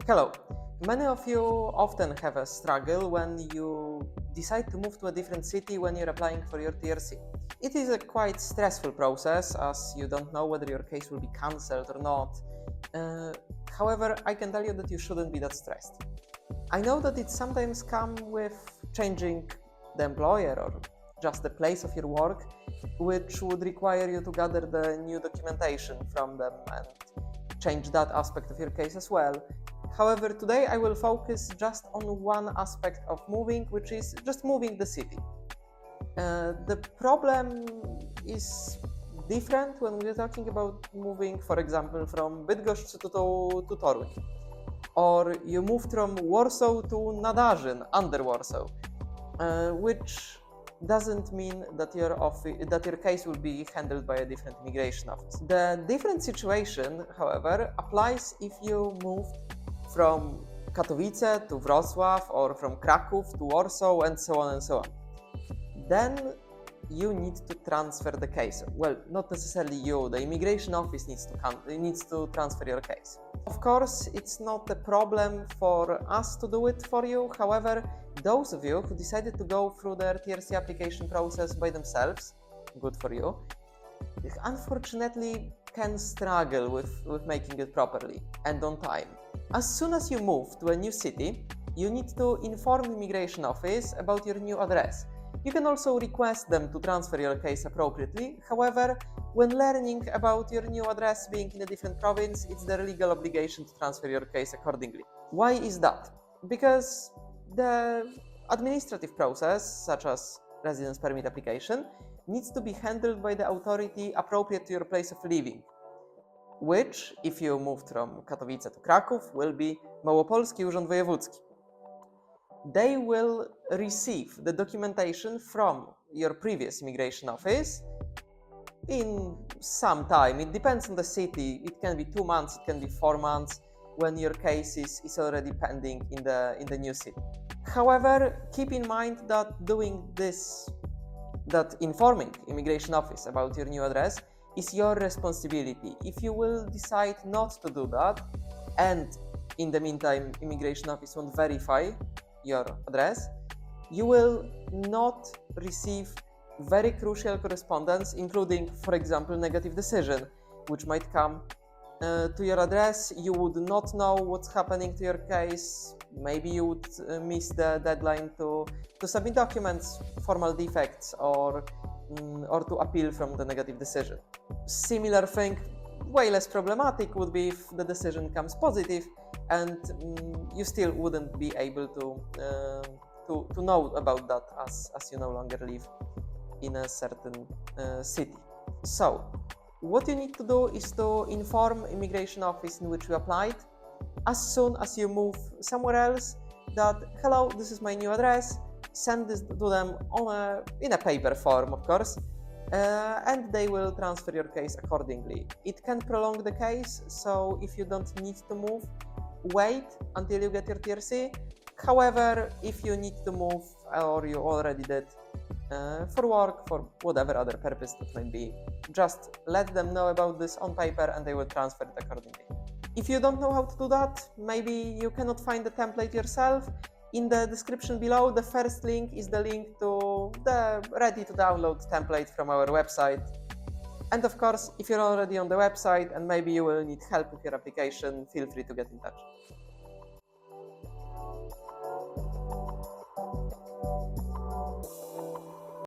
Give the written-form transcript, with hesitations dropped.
Hello. Many of you often have a struggle when you decide to move to a different city when you're applying for your TRC. It is a quite stressful process as you don't know whether your case will be cancelled or not. However, I can tell you that you shouldn't be that stressed. I know that it sometimes comes with changing the employer or just the place of your work, which would require you to gather the new documentation from them and change that aspect of your case as well. However, today I will focus just on one aspect of moving, which is just moving the city. The problem is different when we're talking about moving, for example, from Bydgoszcz to Toruń, or you move from Warsaw to Nadarzyn under Warsaw, which doesn't mean that your case will be handled by a different immigration office. The different situation, however, applies if you moved from Katowice to Wrocław or from Kraków to Warsaw and so on and so on. Then you need to transfer the case. Well, not necessarily you, the immigration office needs to transfer your case. Of course, it's not a problem for us to do it for you. However, those of you who decided to go through their TRC application process by themselves, good for you, unfortunately can struggle with making it properly and on time. As soon as you move to a new city, you need to inform the immigration office about your new address. You can also request them to transfer your case appropriately. However, when learning about your new address being in a different province, it's their legal obligation to transfer your case accordingly. Why is that? Because the administrative process, such as residence permit application, needs to be handled by the authority appropriate to your place of living, which, if you moved from Katowice to Kraków, will be Mazowiecki Urząd Wojewódzki. They will receive the documentation from your previous immigration office in some time. It depends on the city. It can be 2 months, it can be 4 months when your case is already pending in the new city. However, keep in mind that informing immigration office about your new address is your responsibility. If you will decide not to do that, and in the meantime immigration office won't verify your address, you will not receive very crucial correspondence, including, for example, negative decision, which might come to your address. You would not know what's happening to your case. Maybe you would miss the deadline to submit documents, formal defects, or to appeal from the negative decision. Similar thing, way less problematic, would be if the decision comes positive and you still wouldn't be able to know about that as you no longer live in a certain city. So, what you need to do is to inform immigration office in which you applied as soon as you move somewhere else that, hello, this is my new address. Send this to them in a paper form, of course, and they will transfer your case accordingly. It can prolong the case, so if you don't need to move, wait until you get your TRC. However, if you need to move or you already did for work, for whatever other purpose that might be, just let them know about this on paper and they will transfer it accordingly. If you don't know how to do that, maybe you cannot find the template yourself, in the description below, the first link is the link to the ready-to-download template from our website. And of course, if you're already on the website and maybe you will need help with your application, feel free to get in touch.